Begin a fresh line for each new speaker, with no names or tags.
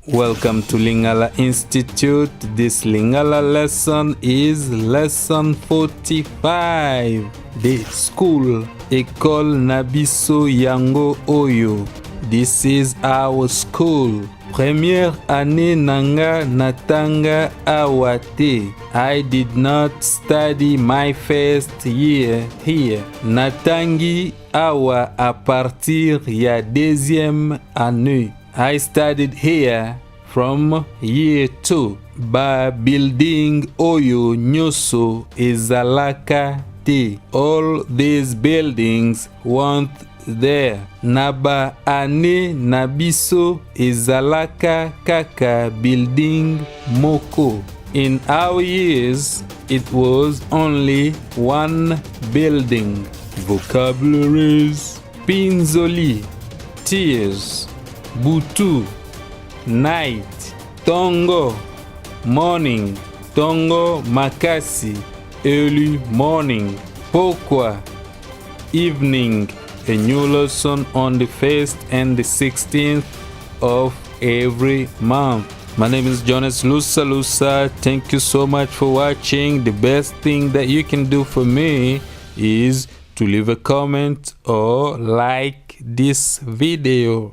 Welcome to Lingala Institute. This Lingala lesson is lesson 45. The school, École Nabiso Yango Oyo. This is our school. Première année nanga natanga awate. I did not study my first year here. Natangi awa a partir ya deuxième année. I studied here from year 2. Ba building oyo nyoso ezalaka te. All these buildings weren't there. Naba ane nabiso ezalaka kaka building moko. In our years, it was only one building. Vocabularies: pinzoli, tears, butu, night, tongo, morning, tongo makasi, early morning, pokwa, evening. A new lesson on the 1st and the 16th of every month. My name is Jonas Lusa. Thank you so much for watching. The best thing that you can do for me is to leave a comment or like this video.